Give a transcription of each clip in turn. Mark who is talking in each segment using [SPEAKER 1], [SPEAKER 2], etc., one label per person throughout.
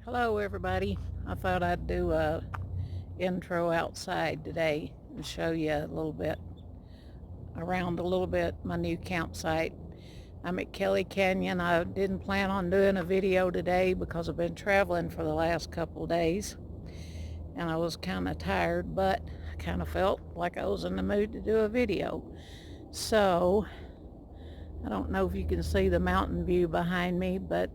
[SPEAKER 1] Hello everybody. I thought I'd do a intro outside today and show you a little bit around my new campsite. I'm at Kelly Canyon. I didn't plan on doing a video today because I've been traveling for the last couple days and I was kind of tired, but I kind of felt like I was in the mood to do a video. So I don't know if you can see the mountain view behind me, but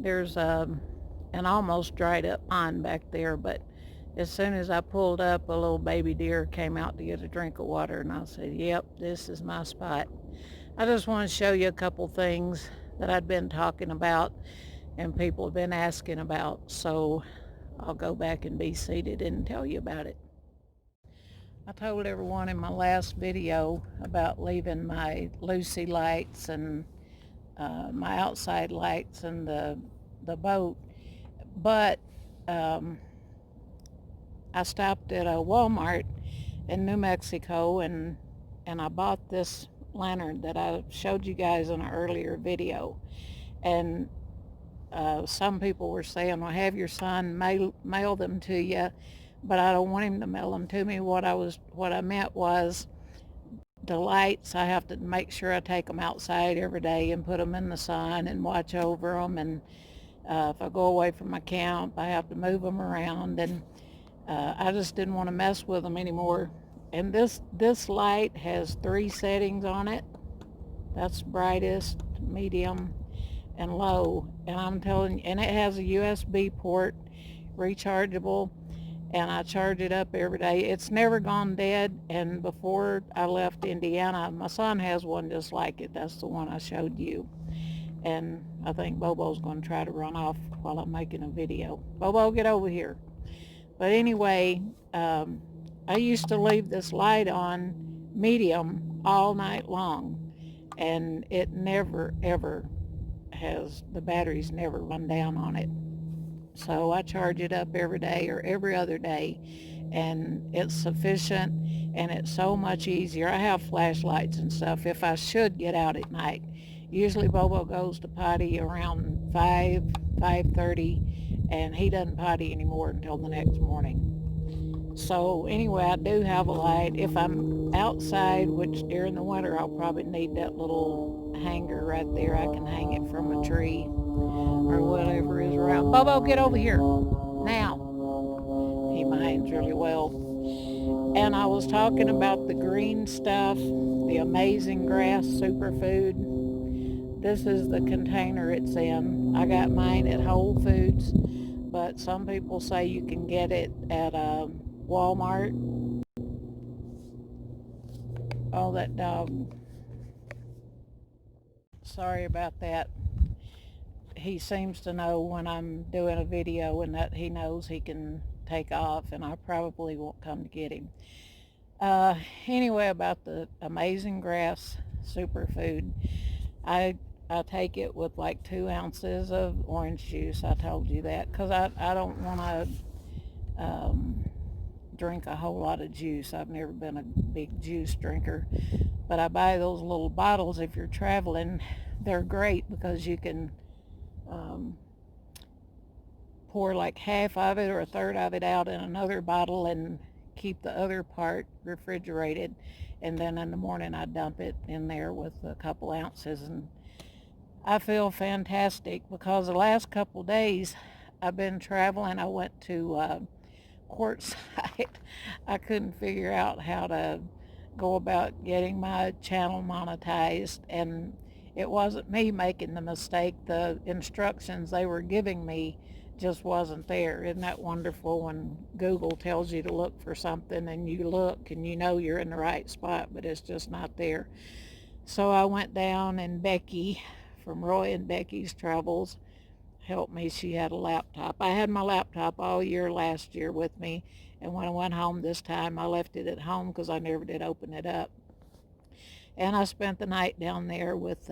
[SPEAKER 1] there's an almost dried up pond back there, but as soon as I pulled up, a little baby deer came out to get a drink of water, and I said, yep, this is my spot. I just want to show you a couple things that I'd been talking about and people have been asking about, so I'll go back and be seated and tell you about it. I told everyone in my last video about leaving my Luci lights and my outside lights and the boat, but I stopped at a Walmart in New Mexico and I bought this lantern that I showed you guys in an earlier video. And some people were saying, well, have your son mail them to you, but I don't want him to mail them to me. What I meant was the lights, I have to make sure I take them outside every day and put them in the sun and watch over them. And if I go away from my camp, I have to move them around. And I just didn't want to mess with them anymore. And this light has 3 settings on it. That's brightest, medium, and low. And I'm telling you, and it has a USB port, rechargeable, and I charge it up every day. It's never gone dead. And before I left Indiana, my son has one just like it. That's the one I showed you. And I think Bobo's going to try to run off while I'm making a video. Bobo, get over here. But anyway, I used to leave this light on medium all night long, and it never, ever the batteries never run down on it. So I charge it up every day or every other day, and it's sufficient, and it's so much easier. I have flashlights and stuff if I should get out at night. Usually Bobo goes to potty around 5:30, and he doesn't potty anymore until the next morning. So anyway, I do have a light. If I'm outside, which during the winter I'll probably need that little hanger right there. I can hang it from a tree or whatever is around. Bobo, get over here. Now. He minds really well. And I was talking about the green stuff, the amazing grass superfood. This is the container it's in. I got mine at Whole Foods, but some people say you can get it at Walmart. Oh, that dog. Sorry about that. He seems to know when I'm doing a video and that he knows he can take off, and I probably won't come to get him. Anyway, about the amazing grass superfood, I take it with like 2 ounces of orange juice. I told you that because I don't want to drink a whole lot of juice. I've never been a big juice drinker, but I buy those little bottles if you're traveling. They're great because you can pour like half of it or a third of it out in another bottle and keep the other part refrigerated, and then in the morning I dump it in there with a couple ounces, and I feel fantastic because the last couple days I've been traveling. I went to Quartzsite. I couldn't figure out how to go about getting my channel monetized, and it wasn't me making the mistake. The instructions they were giving me just wasn't there. Isn't that wonderful when Google tells you to look for something and you look and you know you're in the right spot, but it's just not there? So I went down, and Becky from Roy and Becky's Travels helped me. She had a laptop. I had my laptop all year last year with me, and when I went home this time I left it at home because I never did open it up. And I spent the night down there with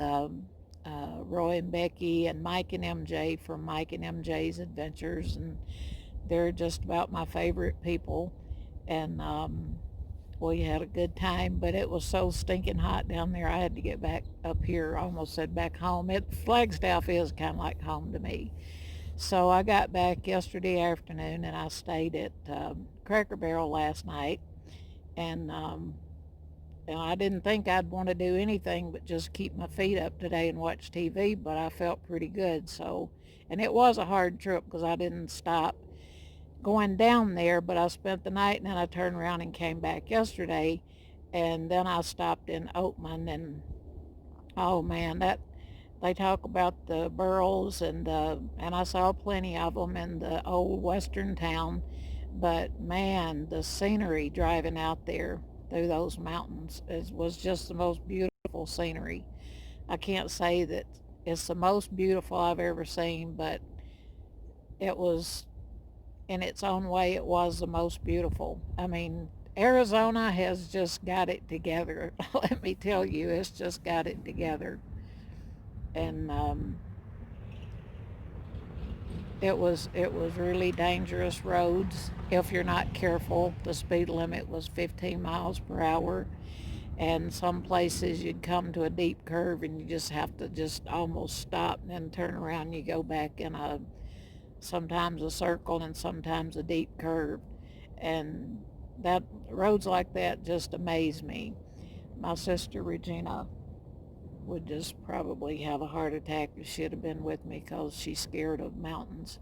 [SPEAKER 1] Roy and Becky and Mike and MJ from Mike and MJ's Adventures, and they're just about my favorite people. And we had a good time, but it was so stinking hot down there. I had to get back up here. I almost said back home. Flagstaff is kind of like home to me. So I got back yesterday afternoon and I stayed at Cracker Barrel last night. And I didn't think I'd want to do anything but just keep my feet up today and watch TV, but I felt pretty good. So, and it was a hard trip because I didn't stop going down there, but I spent the night and then I turned around and came back yesterday. And then I stopped in Oatman and oh man, that they talk about the burros and I saw plenty of them in the old western town, but man, the scenery driving out there through those mountains was just the most beautiful scenery. I can't say that it's the most beautiful I've ever seen, but it was, in its own way, it was the most beautiful. I mean, Arizona has just got it together. Let me tell you, it's just got it together. And it was really dangerous roads if you're not careful. The speed limit was 15 miles per hour, and some places you'd come to a deep curve and you just have to just almost stop and then turn around and you go back in a sometimes a circle and sometimes a deep curve. And that roads like that just amaze me. My sister Regina would just probably have a heart attack if she'd have been with me because she's scared of mountains.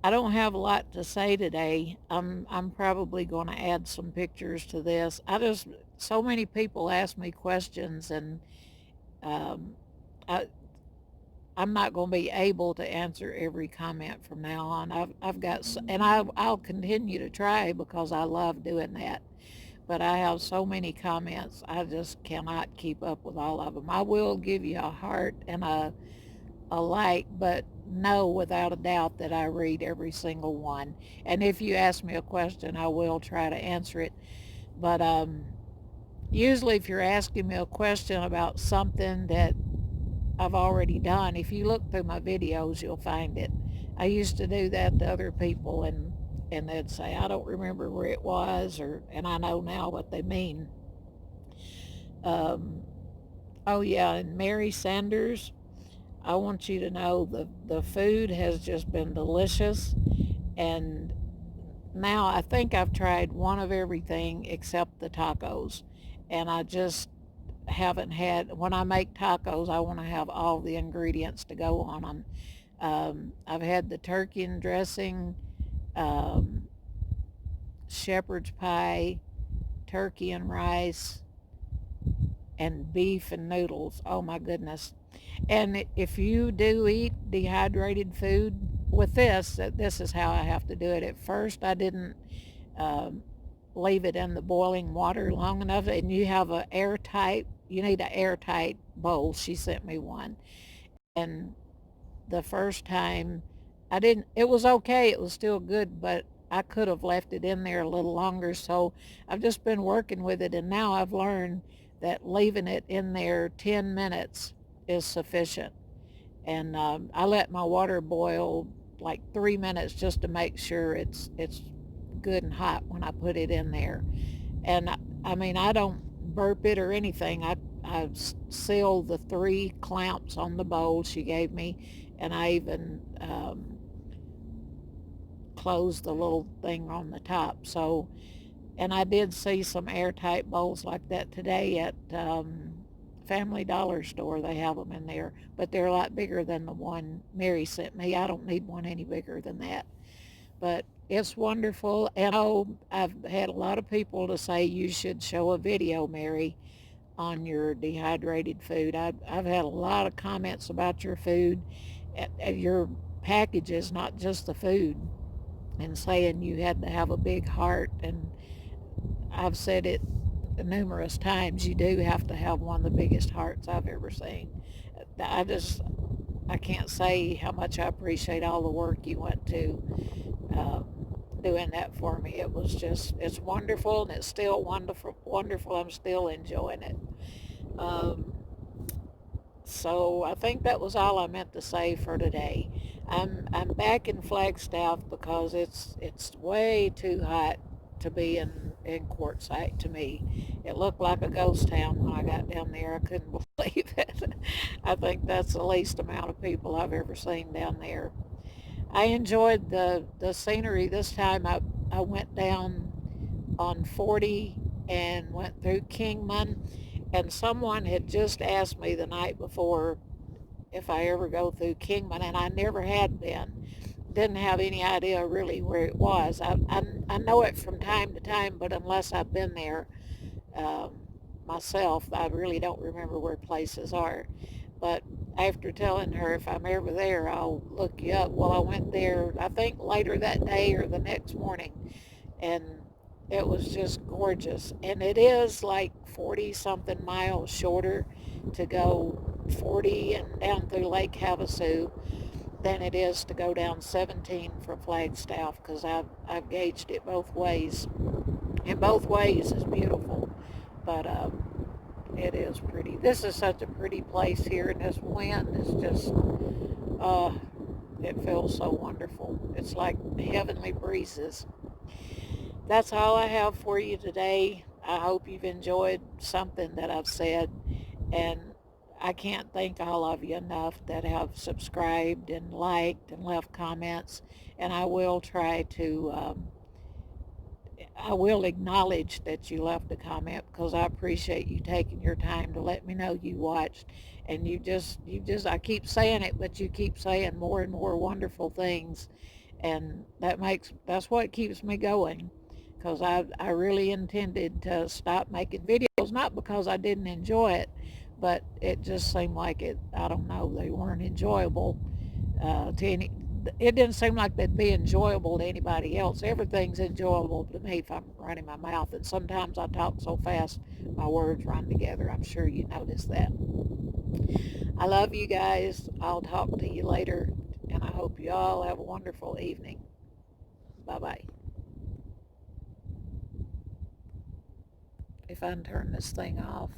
[SPEAKER 1] I don't have a lot to say today. I'm probably going to add some pictures to this. So many people ask me questions, and um, I I'm not going to be able to answer every comment from now on. I've got and I'll continue to try because I love doing that. But I have so many comments, I just cannot keep up with all of them. I will give you a heart and a like, but know without a doubt that I read every single one. And if you ask me a question, I will try to answer it. But usually, if you're asking me a question about something that I've already done, if you look through my videos, you'll find it. I used to do that to other people, and they'd say, I don't remember where it was, and I know now what they mean. Um, oh, yeah, and Mary Sanders, I want you to know the food has just been delicious. And now I think I've tried one of everything except the tacos. And I just haven't had, when I make tacos, I want to have all the ingredients to go on them. I've had the turkey and dressing, um, shepherd's pie, turkey and rice, and beef and noodles. Oh my goodness. And if you do eat dehydrated food with this is how I have to do it. At first, I didn't um, leave it in the boiling water long enough. And you need an airtight bowl. She sent me one. And the first time, it was okay. It was still good, but I could have left it in there a little longer. So I've just been working with it. And now I've learned that leaving it in there 10 minutes is sufficient. And I let my water boil like 3 minutes just to make sure it's good and hot when I put it in there. And I mean, I don't burp it or anything. I sealed the 3 clamps on the bowl she gave me, and I even closed the little thing on the top. So, and I did see some airtight bowls like that today at Family Dollar store. They have them in there, but they're a lot bigger than the one Mary sent me. I don't need one any bigger than that. But it's wonderful. And I've had a lot of people to say you should show a video, Mary, on your dehydrated food. I've had a lot of comments about your food, your packages, not just the food, and saying you had to have a big heart. And I've said it numerous times. You do have to have one of the biggest hearts I've ever seen. I just I can't say how much I appreciate all the work you went to uh, doing that for me. It's wonderful, and it's still wonderful. Wonderful. I'm still enjoying it. Um, so I think that was all I meant to say for today. I'm back in Flagstaff because it's way too hot to be in Quartzsite to me. It looked like a ghost town when I got down there. I couldn't believe it. I think that's the least amount of people I've ever seen down there. I enjoyed the scenery this time. I went down on 40 and went through Kingman, and someone had just asked me the night before if I ever go through Kingman, and I never had been. Didn't have any idea really where it was. I know it from time to time, but unless I've been there um, myself, I really don't remember where places are. But after telling her if I'm ever there, I'll look you up. Well, I went there, I think later that day or the next morning, and it was just gorgeous. And it is like 40 something miles shorter to go 40 and down through Lake Havasu than it is to go down 17 from Flagstaff, because I've gauged it both ways. And both ways is beautiful, but it is pretty. This is such a pretty place here, and this wind is just, uh, it feels so wonderful. It's like heavenly breezes. That's all I have for you today. I hope you've enjoyed something that I've said, and I can't thank all of you enough that have subscribed and liked and left comments, and I will try to I will acknowledge that you left a comment, because I appreciate you taking your time to let me know you watched. And I keep saying it, but you keep saying more and more wonderful things. And that's what keeps me going, because I really intended to stop making videos, not because I didn't enjoy it, but it just seemed like I don't know, they weren't enjoyable to any. It didn't seem like they'd be enjoyable to anybody else. Everything's enjoyable to me if I'm running my mouth, and sometimes I talk so fast my words run together. I'm sure you noticed that. I love you guys. I'll talk to you later, and I hope you all have a wonderful evening. Bye bye. If I can turn this thing off.